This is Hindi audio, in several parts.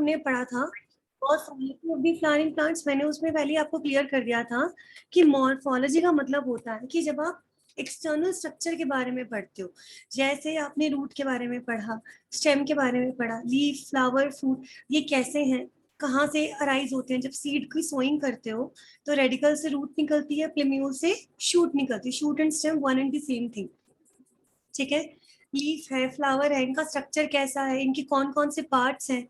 हमने पढ़ा था मॉर्फोलॉजी फ्लावरिंग प्लांट्स, मैंने उसमें पहले आपको क्लियर कर दिया था कि मॉर्फोलॉजी का मतलब होता है कि जब आप एक्सटर्नल स्ट्रक्चर के बारे में पढ़ते हो, जैसे आपने रूट के बारे में पढ़ा, स्टेम के बारे में पढ़ा, लीफ, फ्लावर, फ्रूट, ये कैसे हैं, कहाँ से अराइज होते हैं। जब सीड की सोइंग करते हो तो रेडिकल से रूट निकलती है, प्लेम्यूल से शूट निकलती है। Shoot and stem one and the same thing, ठीक है। लीफ है, फ्लावर है, इनका स्ट्रक्चर कैसा है, इनके कौन कौन से पार्ट्स हैं,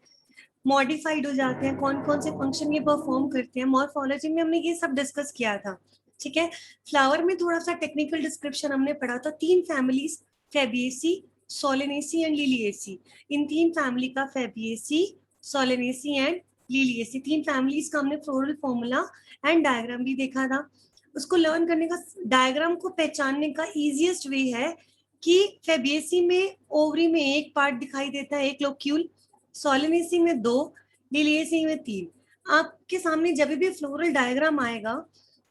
मॉडिफाइड हो जाते हैं, कौन कौन से फंक्शन ये परफॉर्म करते हैं। मॉर्फोलॉजी में हमने ये सब डिस्कस किया था, ठीक है। फ्लावर में थोड़ा सा टेक्निकल डिस्क्रिप्शन हमने पढ़ा था। 3 families, Fabaceae, Solanaceae and Liliaceae. इन 3 फैमिली का Fabaceae, Solanaceae and Liliaceae, 3 families का हमने फ्लोरल फॉर्मूला एंड डायग्राम भी देखा था। उसको लर्न करने का, डायग्राम को पहचानने का इजिएस्ट वे है कि फेबिएसी में ओवरी में एक पार्ट दिखाई देता है, एक लोक्यूल, सोलेनेसी में 2, लिलिएसी में 3। आपके सामने जब भी फ्लोरल डायग्राम आएगा,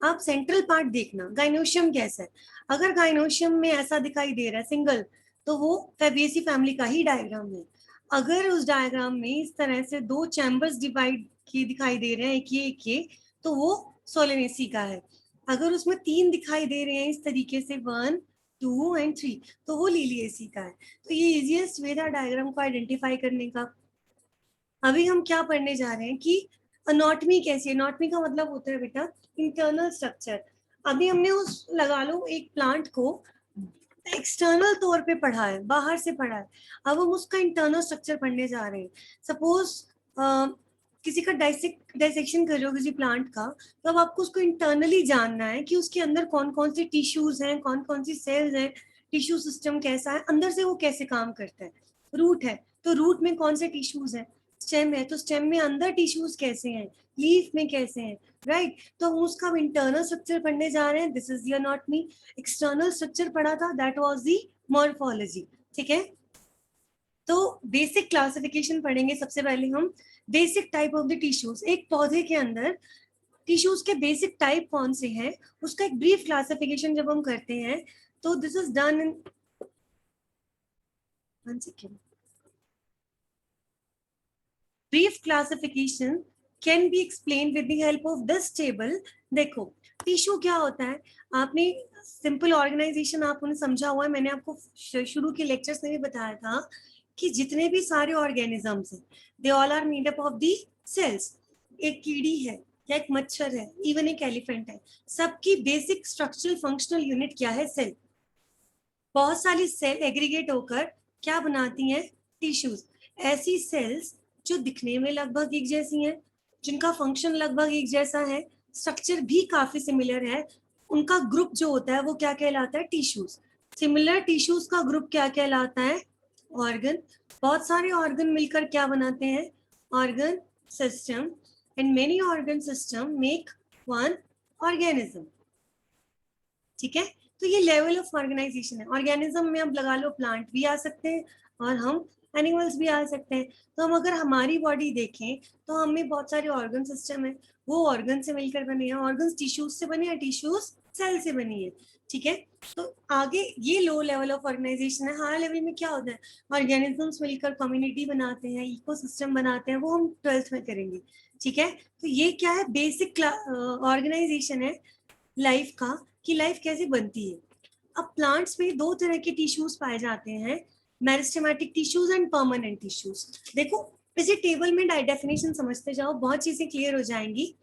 आप सेंट्रल पार्ट देखना, गाइनोशियम कैसा है। अगर गाइनोशियम में ऐसा दिखाई दे रहा है सिंगल, तो वो फेबिएसी फैमिली का ही डायग्राम है। अगर उस डायग्राम में इस तरह से 2 चैम्बर्स डिवाइड किए दिखाई दे रहे हैं, एक ये, तो वो सोलेनेसी का है। अगर उसमें 3 दिखाई दे रहे हैं इस तरीके से, 1, 2 एंड 3, तो वो लिलिएसी का है। तो ये इजिएस्ट वे था डायग्राम को आइडेंटिफाई करने का। अभी हम क्या पढ़ने जा रहे हैं कि अनॉटमी कैसी है। अनॉटमी का मतलब होता है बेटा इंटरनल स्ट्रक्चर। अभी हमने उस लगा लो एक प्लांट को एक्सटर्नल तौर पे पढ़ा है, बाहर से पढ़ा है, अब हम उसका इंटरनल स्ट्रक्चर पढ़ने जा रहे हैं। सपोज किसी का डाइसेक्शन कर रहे हो किसी प्लांट का, तो अब आपको उसको इंटरनली जानना है कि उसके अंदर कौन कौन से टिश्यूज हैं, कौन कौन सी सेल्स हैं, टिश्यू सिस्टम कैसा है, अंदर से वो कैसे काम करता है। रूट है तो रूट में कौन से टिश्यूज हैं, स्टेम है तो स्टेम में अंदर टिश्यूज कैसे हैं, लीफ में कैसे हैं, राइट। तो हम उसका इंटरनल स्ट्रक्चर पढ़ने जा रहे हैं, this is the anatomy. External structure पढ़ा था, दैट वाज द मॉर्फोलॉजी, ठीक है। तो बेसिक क्लासिफिकेशन पढ़ेंगे सबसे पहले हम। Basic type of the tissues, एक पौधे के अंदर टिश्यूज के बेसिक टाइप कौन से हैं, उसका एक ब्रीफ क्लासिफिकेशन जब हम करते हैं, तो this is done in 1 second. Brief classification can be explained with the help of this table. देखो टिश्यू क्या होता है, आपने सिंपल ऑर्गेनाइजेशन आपने समझा हुआ है, मैंने आपको शुरू के लेक्चर्स में भी बताया था कि जितने भी सारे ऑर्गेनिजम्स हैं, they all are made up of the cells. एक कीड़ी है या एक मच्छर है, इवन एक एलिफेंट है, सबकी बेसिक स्ट्रक्चरल फंक्शनल यूनिट क्या है, सेल। बहुत सारी सेल एग्रीगेट होकर क्या बनाती हैं, टिश्यूज। ऐसी सेल्स जो दिखने में लगभग एक जैसी हैं, जिनका फंक्शन लगभग एक जैसा है, स्ट्रक्चर भी काफी सिमिलर है, उनका ग्रुप जो होता है वो क्या कहलाता है, टिश्यूज। सिमिलर टिश्यूज का ग्रुप क्या कहलाता है, ऑर्गन। बहुत सारे ऑर्गन मिलकर क्या बनाते हैं, organ system. And many organ system make one organism, ठीक है। तो ये लेवल ऑफ ऑर्गेनाइजेशन है। ऑर्गेनिज्म में अब लगा लो प्लांट भी आ सकते हैं और हम एनिमल्स भी आ सकते हैं। तो हम अगर हमारी बॉडी देखें तो हमें बहुत सारे ऑर्गन सिस्टम है, वो ऑर्गन से मिलकर बने हैं। ऑर्गन्स टिश्यूज से बने हैं, टिश्यूज सेल से बनी है, ठीक है। तो आगे ये लो लेवल ऑफ ऑर्गेनाइजेशन है। हाई लेवल में क्या होता है, ऑर्गेनिजम्स मिलकर कम्युनिटी बनाते हैं, इकोसिस्टम बनाते हैं, वो हम 12th में करेंगे, ठीक है। तो ये क्या है, बेसिक ऑर्गेनाइजेशन है लाइफ का, कि लाइफ कैसे बनती है। अब प्लांट्स में 2 तरह के टिश्यूज पाए जाते हैं, meristematic tissues and permanent tissues. देखो इसी टेबल में डेफिनेशन समझते जाओ, बहुत चीजें क्लियर हो जाएंगी।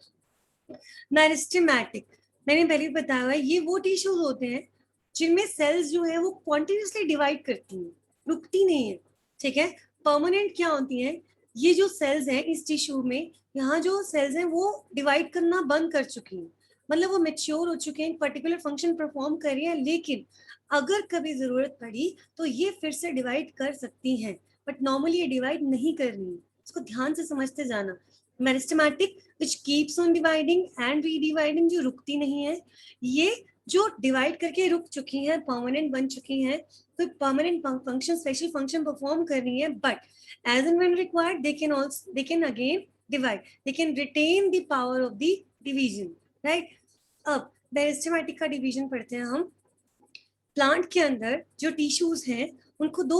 मेरिस्टेमेटिक मैंने पहले बताया हुआ है, ये वो टिश्यूज होते हैं जिनमें सेल्स जो है वो कॉन्टिन्यूसली डिवाइड करती हैं, रुकती नहीं है, ठीक है। परमानेंट क्या होती हैं, ये जो सेल्स हैं इस टिश्यू में, यहाँ जो सेल्स हैं वो डिवाइड करना बंद कर चुकी हैं, मतलब वो मेच्योर हो चुके हैं, पर्टिकुलर फंक्शन परफॉर्म कर रही है, लेकिन अगर कभी जरूरत पड़ी तो ये फिर से डिवाइड कर सकती हैं, बट नॉर्मली ये डिवाइड नहीं कर रही है। इसको ध्यान से समझते जाना। Meristematic which keeps on dividing and redividing, जो रुकती नहीं है। ये जो डिवाइड करके रुक चुकी हैं, परमानेंट बन चुकी हैं, तो permanent function, special function perform कर रही है, but as and when required they can again divide, they can retain the power of the division, right. अब मेरिस्टेमेटिक का डिवीजन पढ़ते हैं हम। प्लांट के अंदर जो टिश्यूज हैं उनको 2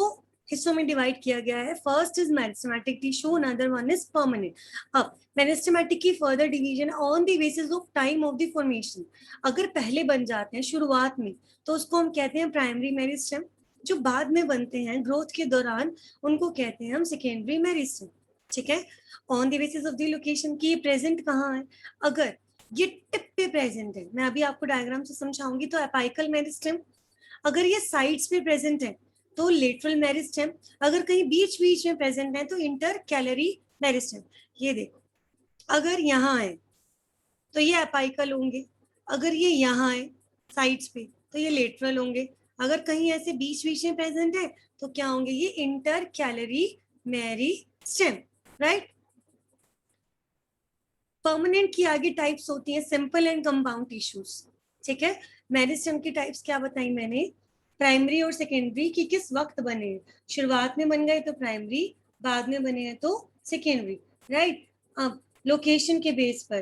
हिस्सों में डिवाइड किया गया है. First is meristematic tissue, another one is permanent. अब मेरिस्टेमेटिक की further division on the basis of time of the formation. अगर पहले बन जाते हैं शुरुआत में तो उसको हम कहते हैं प्राइमरी मेरिस्टेम. जो बाद में बनते हैं ग्रोथ के दौरान उनको कहते हैं हम सेकेंडरी मेरिस्टेम. ठीक है. On the basis of the location की प्रेजेंट कहाँ है. अगर ये टिप पे प्रेजेंट है, मैं अभी आपको डायग्राम से समझाऊंगी, तो एपाइकल मेरिस्टेम. अगर ये साइड्स पे प्रेजेंट है तो लेटरल मेरिस्टेम. अगर कहीं बीच बीच में प्रेजेंट है तो इंटर कैलरी मेरिस्टेम. ये देखो, अगर यहाँ है तो ये एपाइकल होंगे. अगर ये यहाँ है साइड्स पे तो ये लेटरल होंगे. अगर कहीं ऐसे बीच बीच में प्रेजेंट है तो क्या होंगे, ये inter calorie meristem. Right. Permanent की आगे टाइप्स होती हैं सिंपल एंड कंपाउंड टिश्यूज. ठीक है. मेरिस्टेम की टाइप्स क्या बताई मैंने, प्राइमरी और सेकेंडरी की किस वक्त बने. शुरुआत में बन गए तो प्राइमरी, बाद में बने हैं तो सेकेंडरी. राइट. अब लोकेशन के बेस पर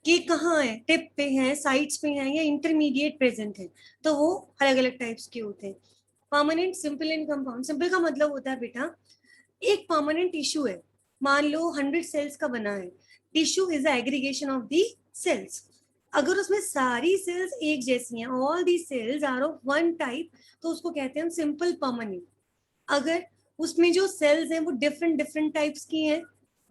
कि कहाँ है, टिप पे है, साइड्स पे है या इंटरमीडिएट प्रेजेंट है, तो वो अलग अलग टाइप्स के होते हैं. Permanent, simple and compound. Simple का मतलब होता है बेटा, एक परमानेंट टिश्यू है, मान लो 100 सेल्स का बना है. Tissue is aggregation of the cells. अगर उसमें सारी सेल्स एक जैसी हैं, all the cells are of one type, तो उसको कहते हैं हम सिंपल परमानेंट. अगर उसमें जो सेल्स हैं वो डिफरेंट डिफरेंट टाइप्स की हैं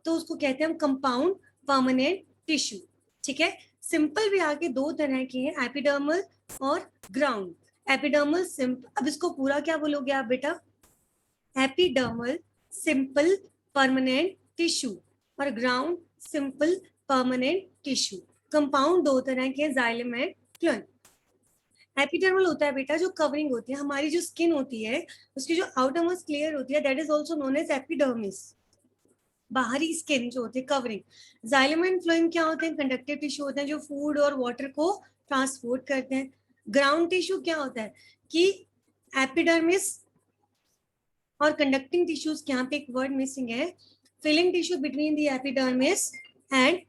तो उसको कहते हैं हम कंपाउंड परमानेंट टिश्यू. ठीक है. सिंपल भी आगे दो तरह के हैं, एपिडर्मल और ग्राउंड. एपिडर्मल सिंपल, अब इसको पूरा क्या बोलोगे आप बेटा, एपिडर्मल सिंपल परमानेंट टिश्यू और ground simple permanent tissue. Compound दो तरह के, जाइलम एंड फ्लोएम. एपिडर्मल होता है बेटा जो कवरिंग होती है, हमारी जो स्किन होती है उसकी जो आउटरमोस्ट लेयर होती है, that is also known as epidermis. बाहरी स्किन जो होती है कवरिंग. जाइलम एंड फ्लोएम क्या होते हैं, कंडक्टिव टिश्यू होते हैं जो फूड और वाटर को ट्रांसपोर्ट करते हैं. ग्राउंड टिश्यू क्या होता है कि एपिडर्मिस और कंडक्टिंग टिश्यूज के, यहाँ पे एक वर्ड मिसिंग है, filling tissue between the epidermis and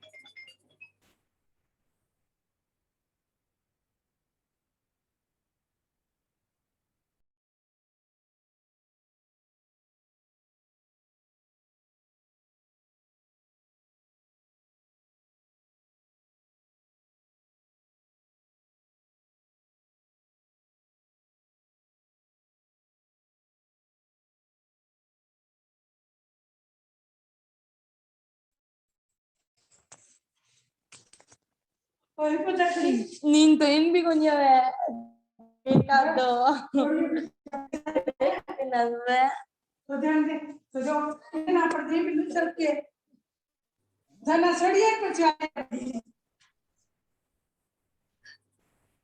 Ninto भी coño Ricardo.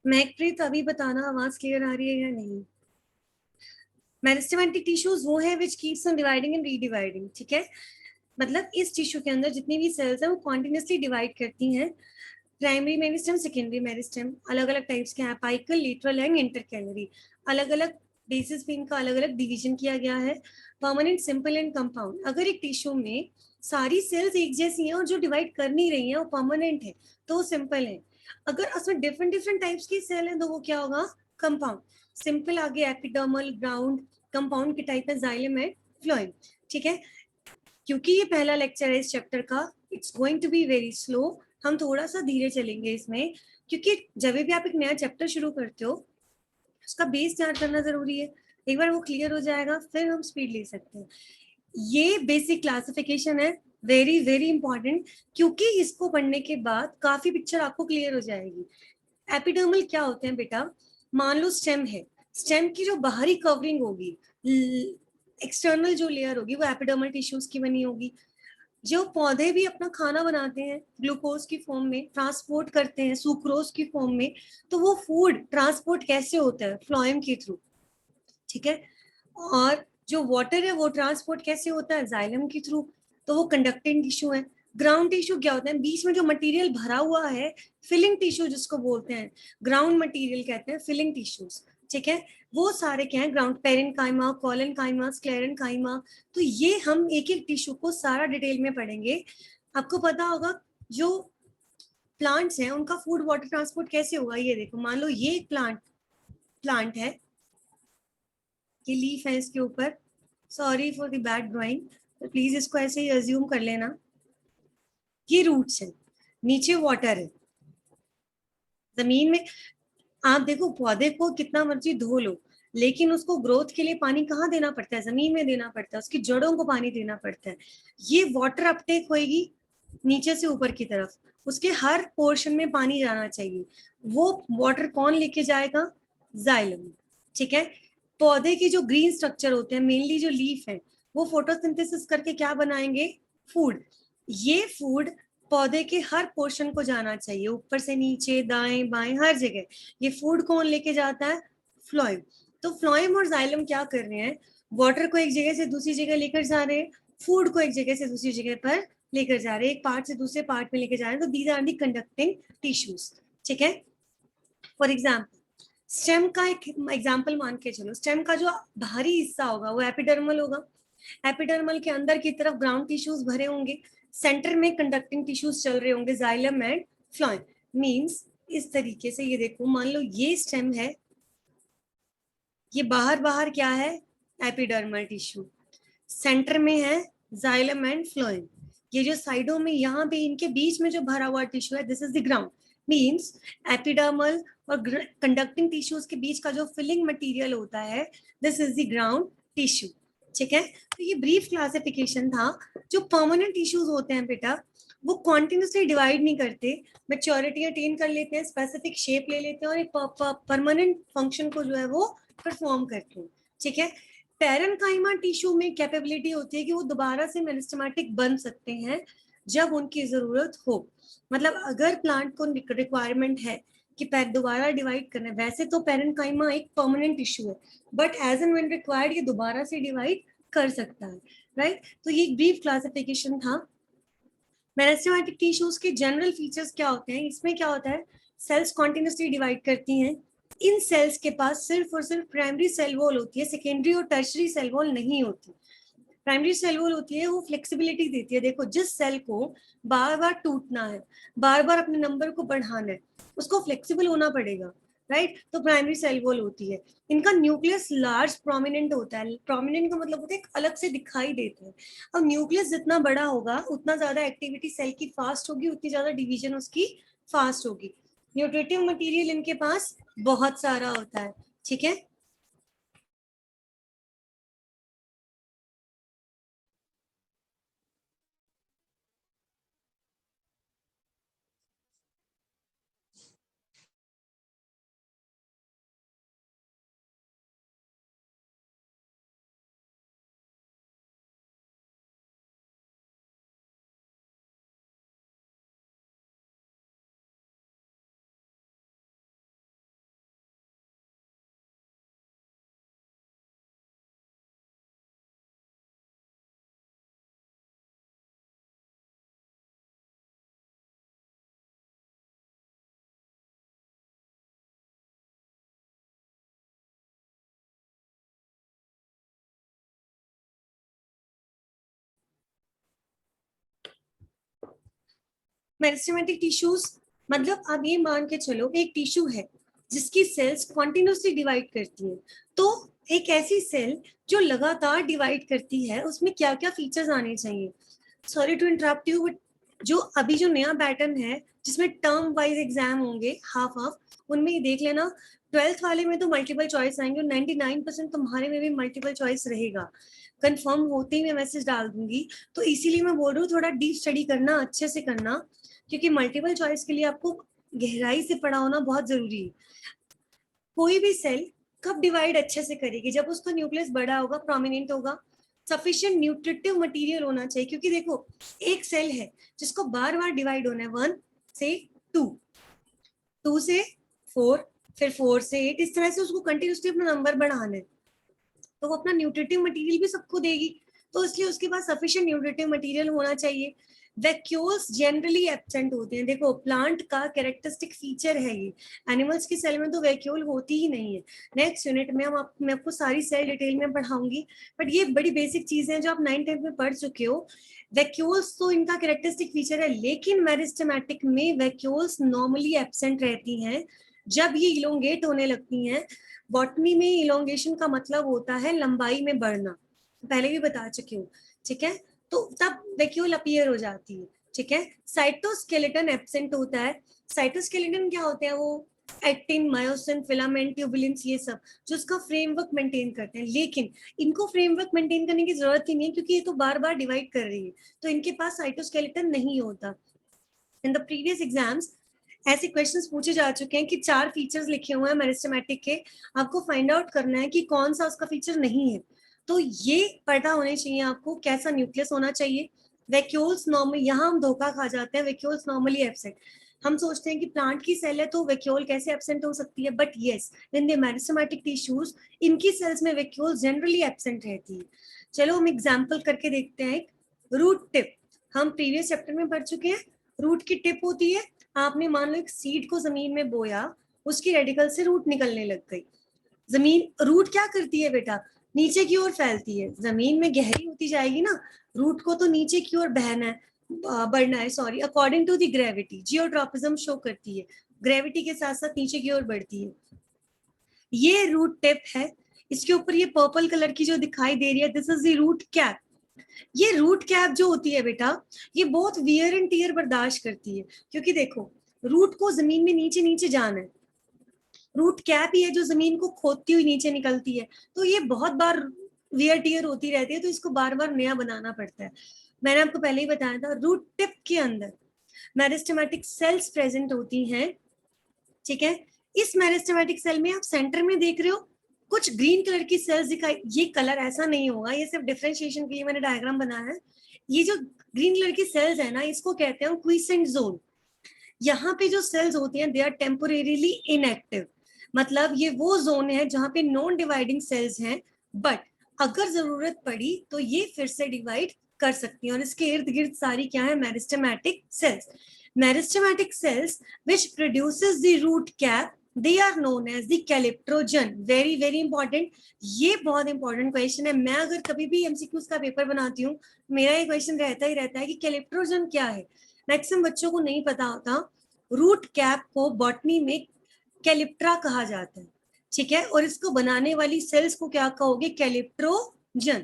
मैकप्रीत अभी बताना आवाज क्लियर आ रही है या नहीं. मेरिस्टेमेटिक टिश्यूज वो है which keeps on dividing and redividing. ठीक है. मतलब इस टिश्यू के अंदर जितनी भी सेल्स हैं वो कॉन्टिन्यूसली डिवाइड करती हैं. प्राइमरी मेरिस्टेम, सेकेंडरी मेरिस्टेम, अलग अलग टाइप्स के हैं, एपाइकल, लेटरल एंड इंटरकैलरी. अलग अलग बेसिस पे इनका अलग अलग डिवीजन किया गया है. Permanent, simple and compound. अगर एक टिश्यू में सारी सेल्स एक जैसी हैं और जो डिवाइड कर नहीं रही हैं वो परमानेंट है तो वो सिंपल है. अगर उसमें डिफरेंट डिफरेंट टाइप्स की सेल है तो वो क्या होगा, कंपाउंड. सिंपल आगे एपिडर्मल, ग्राउंड. कंपाउंड के टाइप है जाइलम एंड फ्लोएम. ठीक है. क्योंकि ये पहला लेक्चर है इस चैप्टर का, it's going to be very slow. हम थोड़ा सा धीरे चलेंगे इसमें, क्योंकि जब भी आप एक नया चैप्टर शुरू करते हो उसका बेस तैयार करना जरूरी है. एक बार वो क्लियर हो जाएगा फिर हम स्पीड ले सकते हैं. ये बेसिक क्लासिफिकेशन है, वेरी वेरी इंपॉर्टेंट, क्योंकि इसको पढ़ने के बाद काफी पिक्चर आपको क्लियर हो जाएगी. एपिडर्मल क्या होते हैं बेटा, मान लो स्टेम है, स्टेम की जो बाहरी कवरिंग होगी, एक्सटर्नल जो लेयर होगी वो एपिडर्मल टिश्यूज की बनी होगी. जो पौधे भी अपना खाना बनाते हैं ग्लूकोज की फॉर्म में, ट्रांसपोर्ट करते हैं सुक्रोज की फॉर्म में, तो वो फूड ट्रांसपोर्ट कैसे होता है, फ्लोएम के थ्रू. ठीक है. और जो वाटर है वो ट्रांसपोर्ट कैसे होता है, जाइलम के थ्रू, तो वो कंडक्टिंग टिश्यू है. ग्राउंड टिश्यू क्या होता है, बीच में जो मटेरियल भरा हुआ है, फिलिंग टिश्यू जिसको बोलते हैं, ग्राउंड मटेरियल कहते हैं फिलिंग टिश्यूज. ठीक है. वो सारे क्या है, ग्राउंड, पेरेन्काइमा, कोलेनकाइमा, स्क्लेरेन्काइमा. तो ये हम एक एक टिश्यू को सारा डिटेल में पढ़ेंगे. आपको पता होगा जो प्लांट्स हैं उनका फूड वाटर ट्रांसपोर्ट कैसे होगा. ये देखो, मान लो ये प्लांट है, ये लीफ है, इसके ऊपर sorry for the bad drawing, तो प्लीज इसको ऐसे ही अज्यूम कर लेना। ये रूट्स है, नीचे वाटर है, जमीन में आप देखो पौधे को कितना मर्जी धो लो, लेकिन उसको ग्रोथ के लिए पानी कहाँ देना पड़ता है? जमीन में देना पड़ता है, उसकी जड़ों को पानी देना पड़ता है। ये वाटर अपटेक होएगी नीचे से ऊपर की तरफ, उसके हर पोर्शन में पानी जाना चाहिए। वो वाटर कौन लेके जाएगा? जाइलम। ठीक है, पौधे की जो ग्रीन स्ट्रक्चर होते हैं, मेनली जो लीफ है, वो फोटोसिंथेसिस करके क्या बनाएंगे? फूड। ये फूड पौधे के हर पोर्शन को जाना चाहिए, ऊपर से नीचे, दाएं बाएं, हर जगह। ये फूड कौन लेके जाता है? फ्लोएम। तो फ्लोएम और जाइलम क्या कर रहे हैं? वाटर को एक जगह से दूसरी जगह लेकर जा रहे हैं, फूड को एक जगह से दूसरी जगह पर लेकर जा रहे हैं, एक पार्ट से दूसरे पार्ट में लेकर जा रहे हैं। तो these are the conducting tissues. ठीक है, फॉर एग्जाम्पल स्टेम का एक एग्जाम्पल मान के चलो, स्टेम का जो बाहरी हिस्सा होगा वो एपिडर्मल होगा। एपिडर्मल के अंदर की तरफ ग्राउंड टिश्यूज भरे होंगे, सेंटर में कंडक्टिंग टिश्यूज चल रहे होंगे, जाइलम एंड फ्लोएम। मींस इस तरीके से ये देखो, मान लो ये स्टेम है, ये बाहर बाहर क्या है? एपिडर्मल टिश्यू, सेंटर में है जाइलम एंड फ्लोएम। ये जो साइडों में यहाँ पे इनके बीच में जो भरा हुआ टिश्यू है, this is the ground. Means epidermal और कंडक्टिंग टिश्यूज के बीच का जो फिलिंग मटेरियल होता है, this is the ground tissue. ठीक है, तो ये ब्रीफ क्लासिफिकेशन था। जो परमानेंट टिश्यूज होते हैं बेटा, वो कॉन्टिन्यूसली डिवाइड नहीं करते, मैच्योरिटी अटेन कर लेते हैं, स्पेसिफिक शेप ले लेते हैं और एक परमानेंट फंक्शन को जो है वो परफॉर्म करते हैं। ठीक है, पैरेन्काइमा टिश्यू में कैपेबिलिटी होती है कि वो दोबारा से मेरिस्टेमेटिक बन सकते हैं जब उनकी जरूरत हो। मतलब अगर प्लांट को रिक्वायरमेंट है कि दोबारा डिवाइड करना है, वैसे तो पैरेन्काइमा एक परमानेंट टिश्यू है, but as and when required ये दोबारा से डिवाइड कर सकता है। राइट, तो ये एक ब्रीफ क्लासिफिकेशन था। मेरिस्टेमेटिक टिश्यूज के जनरल फीचर्स क्या होते हैं? इसमें क्या होता है? सेल्स कॉन्टिन्यूसली डिवाइड करती हैं, इन सेल्स के पास सिर्फ और सिर्फ प्राइमरी सेल वॉल होती है, सेकेंडरी और टर्शरी सेल वॉल नहीं होती। प्राइमरी सेल वॉल होती है, वो फ्लेक्सिबिलिटी देती है। देखो, जिस सेल को बार बार टूटना है, बार बार अपने नंबर को बढ़ाना है, उसको फ्लेक्सिबल होना पड़ेगा। राइट, तो प्राइमरी सेल वॉल होती है। इनका न्यूक्लियस लार्ज प्रोमिनेंट होता है। प्रोमिनेंट का मतलब होता है अलग से दिखाई देता है। अब न्यूक्लियस जितना बड़ा होगा उतना ज्यादा एक्टिविटी सेल की फास्ट होगी, उतनी ज्यादा डिवीजन उसकी फास्ट होगी। न्यूट्रिटिव मटेरियल इनके पास बहुत सारा होता है। ठीक है, मेरिस्टेमेटिक टिश्यूज मतलब आप ये मान के चलो, एक टिश्यू है जिसकी सेल्स कॉन्टिन्यूसली डिवाइड करती हैं। तो एक ऐसी सेल जो लगातार डिवाइड करती है, उसमें क्या क्या फीचर्स आने चाहिए? Sorry to interrupt you, but जो अभी जो नया पैटर्न है जिसमें टर्म वाइज एग्जाम होंगे हाफ हाफ, उनमें ये देख लेना, 12th वाले में तो मल्टीपल चॉइस आएंगे और 99% तुम्हारे में भी मल्टीपल चॉइस रहेगा। कंफर्म होते ही मैं मैसेज डाल दूंगी। तो इसीलिए मैं बोल रही हूँ थोड़ा डीप स्टडी करना, अच्छे से करना, क्योंकि मल्टीपल चॉइस के लिए आपको गहराई से पढ़ा होना बहुत जरूरी है। कोई भी सेल कब डिवाइड अच्छे से करेगी? जब उसका न्यूक्लियस बड़ा होगा, प्रोमिनेंट होगा, सफिशिएंट न्यूट्रिटिव मटेरियल होना चाहिए। क्योंकि देखो, एक सेल है जिसको बार बार डिवाइड होना है, 1 से 2, 2 से 4, फिर 4 से 8, इस तरह से उसको कंटिन्यूसली अपना नंबर बढ़ाना है, तो वो अपना न्यूट्रिटिव मटेरियल भी सबको देगी। तो इसलिए उसके पास सफिशिएंट न्यूट्रिटिव मटेरियल होना चाहिए। वैक्यूल्स जनरली एब्सेंट होते हैं। देखो, प्लांट का कैरेक्टरिस्टिक फीचर है ये, एनिमल्स की सेल में तो वैक्यूल होती ही नहीं है। नेक्स्ट यूनिट में मैं आपको सारी सेल डिटेल में पढ़ाऊंगी, बट ये बड़ी बेसिक चीजें हैं जो आप 9th-10th में पढ़ चुके हो। वैक्यूल्स तो इनका कैरेक्टरिस्टिक फीचर है, लेकिन मेरिस्टेमेटिक में वैक्यूल्स नॉर्मली एब्सेंट रहती हैं जब ये इलोंगेट होने लगती हैं। बॉटनी में इलोंगेशन का मतलब होता है लंबाई में बढ़ना। पहले भी बता चुकी हूँ, ठीक है। तो तब वैक्यूल अपीयर हो जाती है, ठीक है। साइटोस्केलेटन एब्सेंट होता है। साइटोस्केलेटन क्या होते हैं? वो एक्टिन, मायोसिन, फिलामेंट, ट्यूबुलेंस, ये सब जो उसका फ्रेमवर्क मेंटेन करते हैं। लेकिन इनको फ्रेमवर्क मेंटेन करने की जरूरत ही नहीं है, क्योंकि ये तो बार बार डिवाइड कर रही है, तो इनके पास साइटोस्केलेटन नहीं होता। इन द प्रीवियस एग्जाम्स ऐसे क्वेश्चंस पूछे जा चुके हैं कि 4 फीचर्स लिखे हुए हैं मेरिस्टेमेटिक के, आपको फाइंड आउट करना है कि कौन सा उसका फीचर नहीं है। तो ये पता होने चाहिए आपको, कैसा न्यूक्लियस होना चाहिए। वैक्यूल्स नॉर्मल, यहाँ हम धोखा खा जाते हैं, वैक्यूल्स नॉर्मली एब्सेंट। हम सोचते हैं कि प्लांट की सेल है तो वैक्यूल कैसे एब्सेंट हो सकती है, but yes, in the meristematic tissues इनकी सेल्स में वैक्यूल जनरली एब्सेंट रहती है। चलो हम एग्जाम्पल करके देखते हैं। रूट टिप हम प्रीवियस चैप्टर में पढ़ चुके हैं। रूट की टिप होती है, आपने मान लो एक सीड को जमीन में बोया, उसकी रेडिकल से रूट निकलने लग गई। जमीन रूट क्या करती है बेटा? नीचे की ओर फैलती है। जमीन में गहरी होती जाएगी ना, रूट को तो नीचे की ओर बहना है, बढ़ना है, sorry, according to the gravity. Geotropism show करती है, ग्रेविटी के साथ साथ नीचे की ओर बढ़ती है। ये रूट टिप है। इसके ऊपर ये पर्पल कलर की जो दिखाई दे रही है, this is the root cap. ये रूट कैप जो होती है बेटा, ये बहुत वियर एंड टियर बर्दाश्त करती है, क्योंकि देखो रूट को जमीन में नीचे नीचे जाना है। रूट कैप ही है जो जमीन को खोदती हुई नीचे निकलती है, तो ये बहुत बार वियर टियर होती रहती है, तो इसको बार बार नया बनाना पड़ता है। मैंने आपको पहले ही बताया था, रूट टिप के अंदर मेरिस्टेमेटिक सेल्स प्रेजेंट होती हैं, ठीक है। इस मेरिस्टेमेटिक सेल में आप सेंटर में देख रहे हो कुछ ग्रीन कलर की सेल्स दिखाई, ये कलर ऐसा नहीं होगा, ये सिर्फ डिफरेंशिएशन के लिए मैंने डायग्राम बनाया है। ये जो ग्रीन कलर की सेल्स है ना, इसको कहते हैं क्विसेंट जोन। यहाँ पे जो सेल्स होती हैं, दे आर टेम्पोरेरीली इनएक्टिव, मतलब ये वो जोन है जहाँ पे नॉन डिवाइडिंग सेल्स हैं, बट अगर जरूरत पड़ी तो ये फिर से डिवाइड कर सकती हैं। और इसके इर्द गिर्द सारी क्या है? Meristematic cells. Meristematic cells which produces the root cap, they are known as the calyptrogen. very very important, ये बहुत इंपॉर्टेंट क्वेश्चन है। मैं अगर कभी भी एमसीक्यूज का पेपर बनाती हूँ, मेरा ये क्वेश्चन रहता ही रहता है कि कैलिप्ट्रोजन क्या है। मैक्सिमम बच्चों को नहीं पता होता। रूट कैप को बॉटनी में कैलिप्ट्रा कहा जाता है, ठीक है, और इसको बनाने वाली सेल्स को क्या कहोगे? कैलिप्ट्रोजन।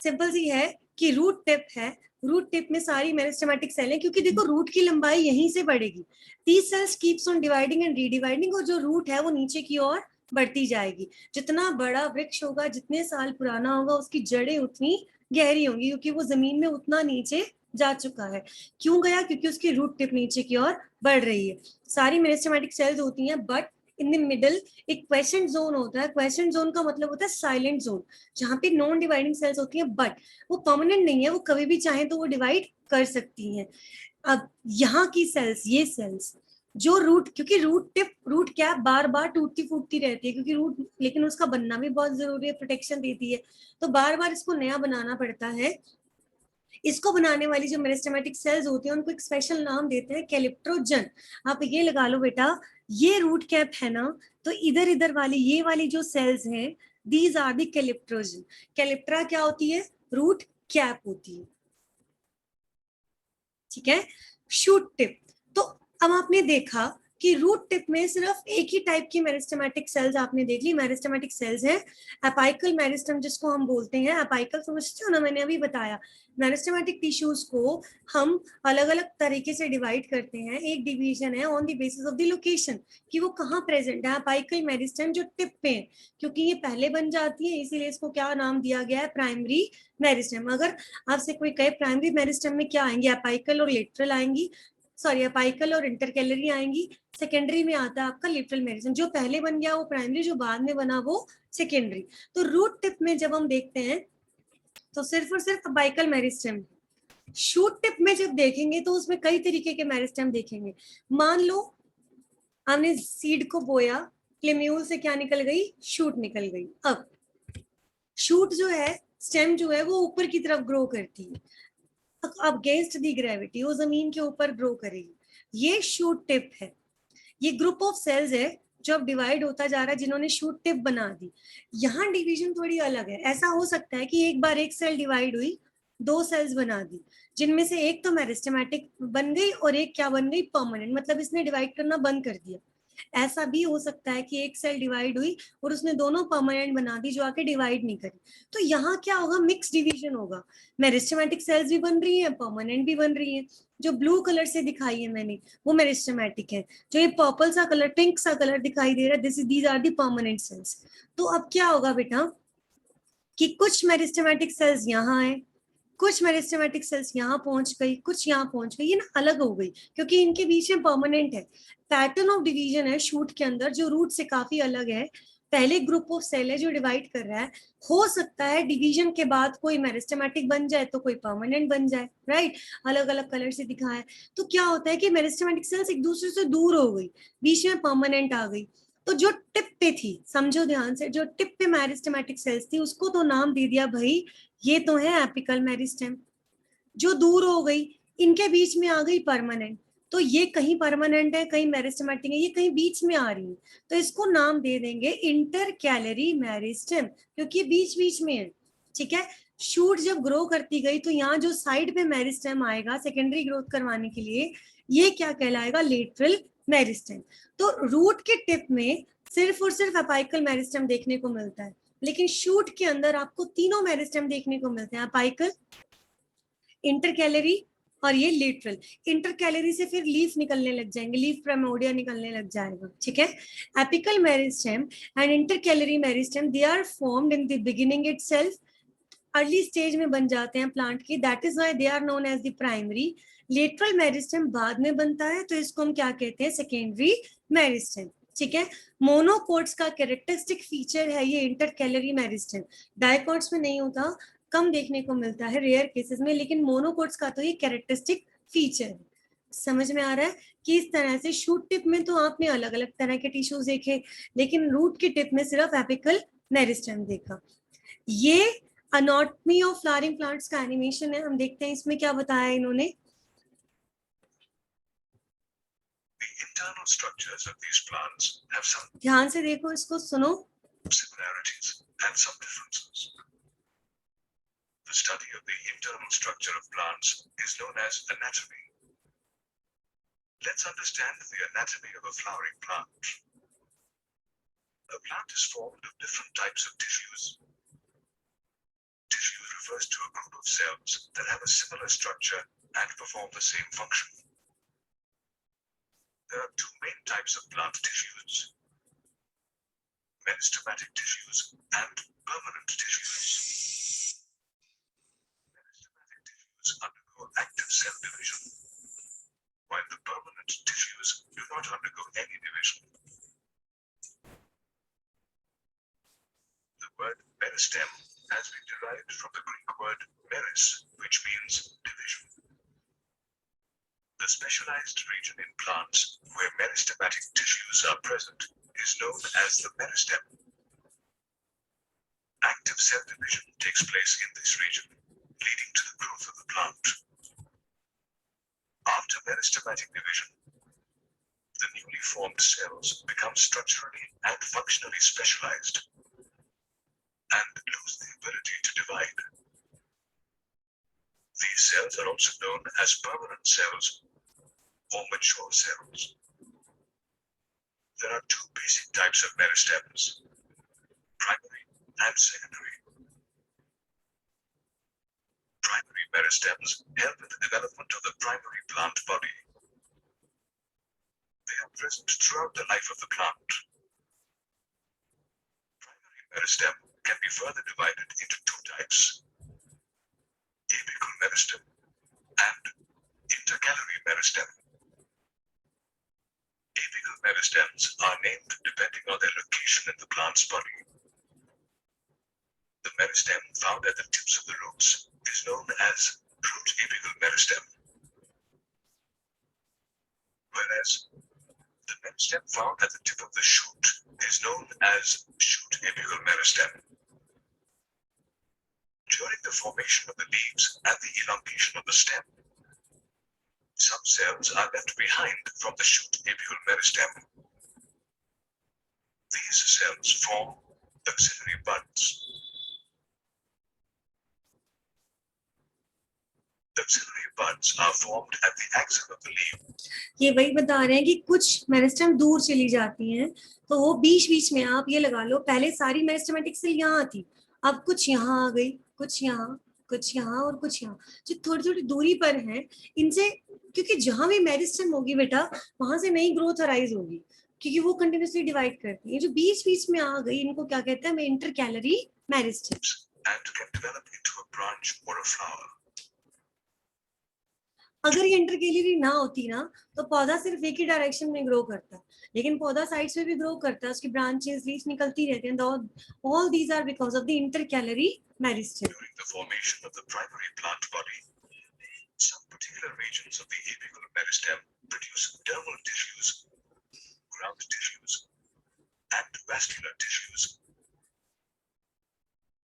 सिंपल सी है कि रूट टिप है, रूट टिप में सारी मेरिस्टेमेटिक सेल है, क्योंकि देखो रूट की लंबाई यहीं से बढ़ेगी। These cells keeps on dividing and redividing, और जो रूट है वो नीचे की ओर बढ़ती जाएगी। जितना बड़ा वृक्ष होगा, जितने साल पुराना होगा, उसकी जड़ें उतनी गहरी होंगी, क्योंकि वो जमीन में उतना नीचे जा चुका है। क्यों गया? क्योंकि उसकी रूट टिप नीचे की ओर बढ़ रही है। सारी मेरिस्टेमेटिक सेल्स होती हैं, बट इन द मिडल एक क्वेसेंट जोन होता है। क्वेसेंट जोन का मतलब होता है साइलेंट जोन, जहाँ पे नॉन डिवाइडिंग सेल्स होती हैं, बट वो परमानेंट नहीं है, वो कभी भी चाहे तो वो डिवाइड कर सकती हैं। अब यहाँ की सेल्स, ये सेल्स जो रूट, क्योंकि रूट टिप, रूट कैप बार बार टूटती फूटती रहती है, क्योंकि रूट, लेकिन उसका बनना भी बहुत जरूरी है, प्रोटेक्शन देती है, तो बार बार इसको नया बनाना पड़ता है। इसको बनाने वाली जो मेरिस्टेमेटिक सेल्स होती हैं, उनको एक स्पेशल नाम देते हैं कैलिप्ट्रोजन। आप ये लगा लो बेटा, ये रूट कैप है ना, तो इधर इधर वाली ये वाली जो सेल्स हैं, these are the calyptrogen. Calyptra क्या होती है? रूट कैप होती है, ठीक है। शूट टिप, तो अब आपने देखा कि रूट टिप में सिर्फ एक ही टाइप की मेरिस्टेमेटिक सेल्स आपने देख ली। मेरिस्टेमेटिक सेल्स हैं एपाइकल मेरिस्टम, जिसको हम बोलते हैं एपाइकल, समझते हो ना, मैंने अभी बताया। मेरिस्टेमेटिक टिश्यूज को हम अलग अलग तरीके से डिवाइड करते हैं। एक डिवीजन है on the basis of the location, कि वो कहाँ प्रेजेंट है। एपाइकल मेरिस्टम जो टिप पे है, क्योंकि ये पहले बन जाती है, इसीलिए इसको क्या नाम दिया गया है? Primary meristem. अगर आपसे कोई कहे प्राइमरी मेरिस्टम में क्या आएंगे? एपाइकल और लेटरल आएंगी, सॉरी, एपाइकल और इंटरकैलरी आएंगी। सेकेंडरी में आता है आपका लेटरल मेरिस्टम, जो पहले बन गया वो प्राइमरी, जो बाद में बना वो सेकेंडरी। तो रूट टिप में जब हम देखते हैं तो सिर्फ और सिर्फ एपाइकल मेरिस्टम। शूट टिप में जब देखेंगे तो उसमें कई तरीके के मेरिस्टम देखेंगे। मान लो हमने सीड को बोया, क्लेम्यूल से क्या निकल गई? शूट निकल गई। अब शूट जो है, स्टेम जो है, वो ऊपर की तरफ ग्रो करती है, अगेंस्ट दी ग्रेविटी, वो जमीन के ऊपर ग्रो करेगी। ये शूट टिप है। ये ग्रुप ऑफ सेल्स है जो अब डिवाइड होता जा रहा है, जिन्होंने शूट टिप बना दी। यहाँ डिवीजन थोड़ी अलग है। ऐसा हो सकता है कि एक बार एक सेल डिवाइड हुई, 2 सेल्स बना दी, जिनमें से एक तो मेरिस्टेमेटिक बन गई और एक क्या बन गई? परमानेंट, मतलब इसने डिवाइड करना बंद कर दिया। ऐसा भी हो सकता है कि एक सेल डिवाइड हुई और उसने दोनों परमानेंट बना दी जो आके डिवाइड नहीं करी, तो यहाँ क्या होगा, मिक्स डिवीजन होगा, मेरिस्टेमेटिक सेल्स भी बन रही है, परमानेंट भी बन रही है। जो ब्लू कलर से दिखाई है मैंने वो मेरिस्टेमेटिक है, जो ये पर्पल सा कलर, पिंक सा कलर दिखाई दे रहा है, these are the permanent cells. तो अब क्या होगा बेटा कि कुछ मेरिस्टेमेटिक सेल्स यहाँ है, कुछ मेरिस्टेमेटिक सेल्स यहाँ पहुंच गई, कुछ यहाँ पहुंच गई, ये ना अलग हो गई क्योंकि इनके बीच में परमानेंट है। पैटर्न ऑफ डिवीजन है शूट के अंदर जो रूट से काफी अलग है। पहले ग्रुप ऑफ सेल है जो डिवाइड कर रहा है, हो सकता है डिवीजन के बाद कोई मेरिस्टेमेटिक बन जाए तो कोई परमानेंट बन जाए, राइट, अलग अलग कलर से दिखा है। तो क्या होता है कि मेरिस्टेमेटिक सेल्स एक दूसरे से दूर हो गई, बीच में परमानेंट आ गई, तो जो टिप पे थी, समझो ध्यान से, जो टिप पे मेरिस्टेमेटिक सेल्स थी उसको तो नाम दे दिया भाई ये तो है एपिकल मेरिस्टेम। जो दूर हो गई इनके बीच में आ गई परमानेंट, तो ये कहीं परमानेंट है कहीं मेरिस्टेमेटिक है, ये कहीं बीच में आ रही है, तो इसको नाम दे देंगे इंटरकैलरी मेरिस्टेम क्योंकि बीच बीच में है। ठीक है, शूट जब ग्रो करती गई तो यहाँ जो साइड पे मेरिस्टेम आएगा सेकेंडरी ग्रोथ करवाने के लिए, ये क्या कहलाएगा, लेटरल मेरिस्टेम। तो रूट के टिप में सिर्फ और सिर्फ अपाइकल मेरिस्टेम देखने को मिलता है, लेकिन शूट के अंदर आपको तीनों मेरिस्टेम देखने को मिलते हैं, अपाइकल, इंटरकैलरी और ये लेटरल। इंटरकैलरी से फिर लीफ निकलने लग जाएंगे, लीफ प्राइमोर्डिया निकलने लग जाएगा। ठीक है, apical meristem and intercalary meristem they are formed in the beginning itself, early stage में बन जाते हैं प्लांट की, that is why they are known as the primary. Lateral meristem बाद में बनता है तो इसको हम क्या कहते हैं, सेकेंडरी मेरिस्टेम। ठीक है, मोनोकोट्स का कैरेक्टरिस्टिक फीचर है ये इंटरकैलरी मेरिस्टेम, डायकोट्स में नहीं होता, कम देखने को मिलता है रेयर केसेस में, लेकिन मोनोकोट्स का तो ये कैरेक्टरिस्टिक फीचर है। समझ में आ रहा है कि इस तरह से शूट टिप में तो आपने अलग अलग तरह के टिश्यूज देखे, लेकिन रूट की टिप में सिर्फ एपिकल मेरिस्टेम देखा। ये अनॉटमी ऑफ फ्लावरिंग प्लांट्स का एनिमेशन है, हम देखते हैं इसमें क्या बताया इन्होंने। Internal structures of these plants have some ध्यान से देखो, इसको सुनो। similarities and some differences. The study of the internal structure of plants is known as anatomy. Let's understand the anatomy of a flowering plant. A plant is formed of different types of tissues. Tissue refers to a group of cells that have a similar structure and perform the same function. There are two main types of plant tissues: meristematic tissues and permanent tissues. Meristematic tissues undergo active cell division, while the permanent tissues do not undergo any division. The word meristem has been derived from the Greek word meris, which means division. The specialized region in plants where meristematic tissues are present is known as the meristem. Active cell division takes place in this region, leading to the growth of the plant. After meristematic division, the newly formed cells become structurally and functionally specialized and lose the ability to divide. These cells are also known as permanent cells or mature cells. There are two basic types of meristems: primary and secondary. Primary meristems help in the development of the primary plant body. They are present throughout the life of the plant. Primary meristem can be further divided into two types: apical meristem and intercalary meristem. Apical meristems are named depending on their location in the plant's body. The meristem found at the tips of the roots is known as root apical meristem, whereas the meristem found at the tip of the shoot is known as shoot apical meristem. During the formation of the leaves and the elongation of the stem, some cells are left behind from the shoot apical meristem. These cells form axillary buds. The axillary buds are formed at the axil of the leaf. ये वही बता रहे हैं कि कुछ मेरिस्टेम दूर चली जाती हैं, तो वो बीच बीच में आप ये लगा लो, पहले सारी मेरिस्टेमेटिक सेल यहाँ थी, अब कुछ यहाँ आ गई, कुछ यहाँ, कुछ यहाँ और कुछ यहाँ, जो थोड़ी थोड़ी दूरी पर हैं, इनसे, क्योंकि जहां भी मेरिस्टेम होगी बेटा, वहां से नई ग्रोथ अराइज होगी, क्योंकि वो कंटिन्यूसली डिवाइड करती है। जो बीच बीच में आ गई, इनको क्या कहते हैं, intercalary meristem. And can develop into a branch or a flower. अगर ये इंटरकैलरी ना होती ना, तो पौधा सिर्फ एक ही डायरेक्शन में ग्रो करता, लेकिन पौधा साइड्स में भी ग्रो करता है, उसकी ब्रांचेस, लीव्स निकलती रहती हैं। All these are because of the intercalary meristem. During the formation of the primary plant body, some particular regions of the apical meristem produce dermal tissues, ground tissues, and vascular tissues.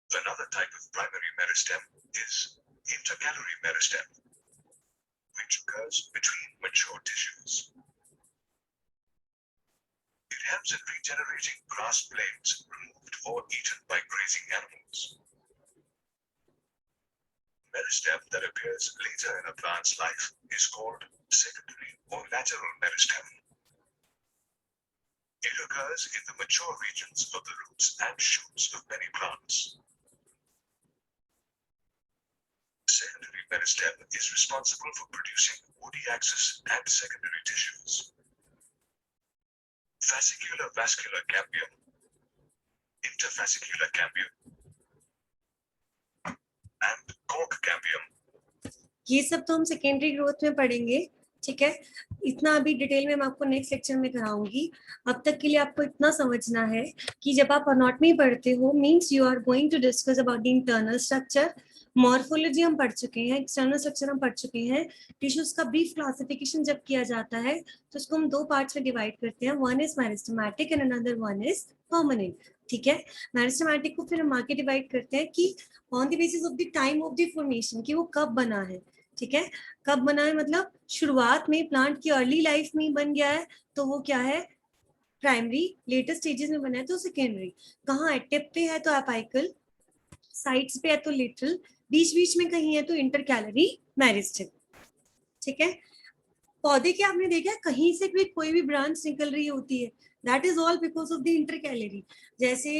Another type of primary meristem is intercalary meristem, which occurs between mature tissues. It helps in regenerating grass blades removed or eaten by grazing animals. Meristem that appears later in a plant's life is called secondary or lateral meristem. It occurs in the mature regions of the roots and shoots of many plants. Secondary meristem is responsible for producing woody axis and secondary tissues. Fascicular vascular cambium, interfascicular cambium, and cork cambium. ये सब तो हम सेकेंडरी ग्रोथ में पढ़ेंगे, ठीक है। इतना अभी डिटेल में मैं आपको नेक्स्ट लेक्चर में कराऊंगी। अब तक के लिए आपको इतना समझना है कि जब आप एनाटॉमी पढ़ते हो, means you are going to discuss about the internal structure, morphology हम पढ़ चुके हैं, एक्सटर्नल स्ट्रक्चर हम पढ़ चुके हैं। टिश्यूज का ब्रीफ क्लासिफिकेशन जब किया जाता है तो उसको हम दो पार्ट्स में डिवाइड करते हैं, one is meristematic and another one is permanent, ठीक है। मेरिस्टेमेटिक को फिर हम आगे डिवाइड करते हैं कि on the basis of the time of the formation, कि वो कब बना है, ठीक है। कब बना है मतलब शुरुआत में, प्लांट की अर्ली लाइफ में बन गया है तो वो क्या है, प्राइमरी। लेटर स्टेजेस में बना है तो सेकेंडरी। कहाँ है, टिप पे है तो एपाइकल, साइड्स पे है तो लेटरल, बीच बीच में कहीं है तो इंटरकैलरी मेरिस्टेम, ठीक है। पौधे के आपने देखा है कहीं से भी कोई भी ब्रांच निकल रही होती है, that is all because of the intercalary. जैसे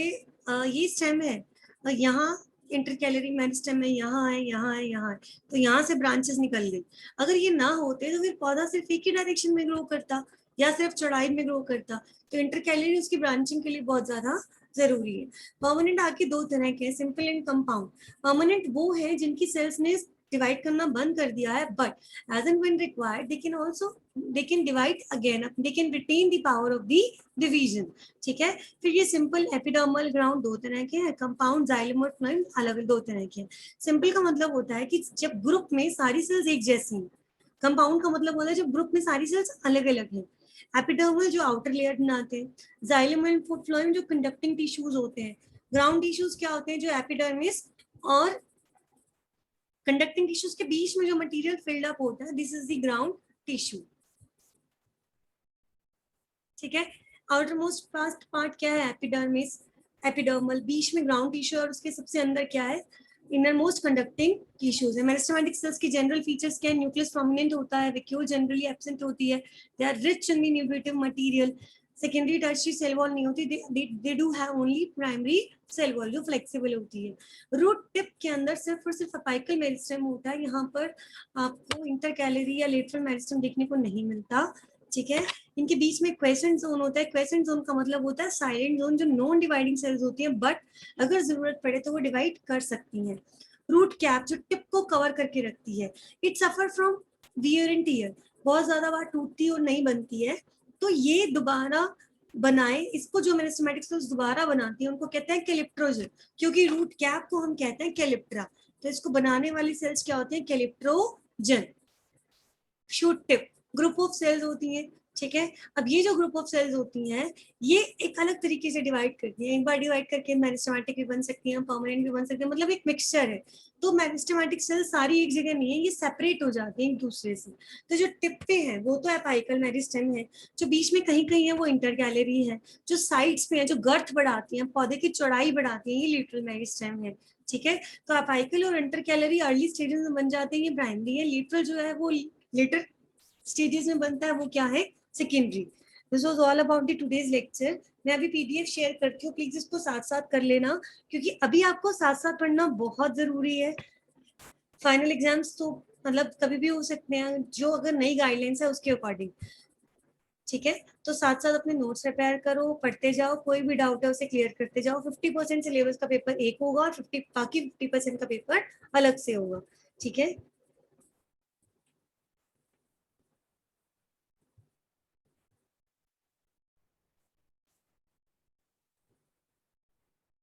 ये स्टेम है, यहाँ इंटरकैलरी मेरिस्टेम है, यहाँ है, यहाँ है, यहाँ है, तो यहाँ से ब्रांचेस निकल गई। अगर ये ना होते तो फिर पौधा सिर्फ एक ही डायरेक्शन में ग्रो करता या सिर्फ चौड़ाई में ग्रो करता, तो इंटरकैलरी उसकी ब्रांचिंग के लिए बहुत ज्यादा जरूरी है। परमानेंट आके दो तरह के, सिंपल एंड कंपाउंड। परमानेंट वो है जिनकी सेल्स ने डिवाइड करना बंद कर दिया है, but as and when required they can divide again, they can retain the power of the division, ठीक है। फिर ये सिंपल, एपिडर्मल, ग्राउंड दो तरह के हैं, कंपाउंड, जाइलम और फ्लोएम अलग दो तरह के हैं। सिंपल का मतलब होता है कि जब ग्रुप में सारी सेल्स एक जैसी हैं। कंपाउंड का मतलब होता है जब ग्रुप में सारी सेल्स अलग अलग हैं। एपिडर्मल जो आउटर लेयर बनाते हैं, जाइलम एंड फ्लोएम जो कंडक्टिंग टिश्यूज होते हैं, ग्राउंड टिश्यूज क्या होते हैं, जो एपिडर्मिस और कंडक्टिंग टिश्यूज के बीच में जो मटेरियल फिल्ड अप होता है, this is the ground tissue, ठीक है। आउटर मोस्ट फर्स्ट पार्ट क्या है, एपिडर्मिस, एपिडर्मल, बीच में ग्राउंड टिश्यू और उसके सबसे अंदर क्या है, इनर मोस्ट कंडक्टिंग टिश्यूज है। मेरिस्टेमेटिक सेल्स की जनरल फीचर्स क्या है, न्यूक्लियस प्रोमिनेंट होता है, वैक्यूल जनरली एब्सेंट होती है, they are rich in the nutritive material, secondary tertiary cell wall नहीं होती, they do have only primary cell wall जो फ्लेक्सिबल होती है। रूट टिप के अंदर सिर्फ और सिर्फ अपाइकल मेरिस्टेम होता है, यहाँ पर आपको इंटरकैलरी या लेटरल मेरिस्टेम देखने को नहीं मिलता, ठीक है। इनके बीच में क्वेसेंट जोन होता है। क्वेसेंट जोन का मतलब होता है साइलेंट जोन, जो नॉन डिवाइडिंग सेल्स होती हैं, बट अगर जरूरत पड़े तो वो डिवाइड कर सकती हैं। रूट कैप जो टिप को कवर करके रखती है, it suffer from wear and tear, बहुत ज्यादा बार टूटती और नहीं बनती है, तो ये दोबारा बनाए, इसको जो मेरिस्टेमेटिक सेल्स दोबारा बनाती है उनको कहते हैं कैलिप्ट्रोजन, क्योंकि रूट कैप को हम कहते हैं कैलिप्ट्रा, तो इसको बनाने वाली सेल्स क्या होती हैं, calyptrogen. Shoot tip group of cells होती हैं, ठीक है। अब ये जो ग्रुप ऑफ सेल्स होती हैं ये एक अलग तरीके से डिवाइड करती हैं, एक बार डिवाइड करके मेरिस्टेमेटिक भी बन सकती हैं, परमानेंट भी बन सकती हैं, मतलब एक मिक्सचर है। तो मेरिस्टेमेटिक सेल्स सारी एक जगह नहीं है, ये सेपरेट हो जाती हैं एक दूसरे से। तो जो टिप पे है वो तो एपाइकल मेरिस्टेम है, जो बीच में कहीं कहीं है वो इंटरकैलरी है, जो साइड्स पे है, जो गर्थ बढ़ाती हैं, पौधे की चौड़ाई बढ़ाती है, ये लेटरल मेरिस्टेम है, ठीक है। तो अपाइकल और इंटरकैलरी अर्ली स्टेजेस में बन जाते हैं, ये प्राइमरी है। लेटरल जो है वो लेटर स्टेजेस में बनता है, वो क्या है, secondary. This was all about the today's lecture. मैं अभी पीडीएफ शेयर करती हूँ, प्लीज इसको साथ साथ कर लेना, क्योंकि अभी आपको साथ साथ पढ़ना बहुत जरूरी है। फाइनल एग्जाम्स तो मतलब कभी भी हो सकते हैं, जो अगर नई गाइडलाइंस है उसके अकॉर्डिंग। ठीक है, तो साथ साथ अपने नोट्स प्रिपेयर करो, पढ़ते जाओ, कोई भी डाउट है उसे क्लियर करते जाओ। 50% सिलेबस का पेपर एक होगा और 50 बाकी 50% का पेपर अलग से होगा। ठीक है।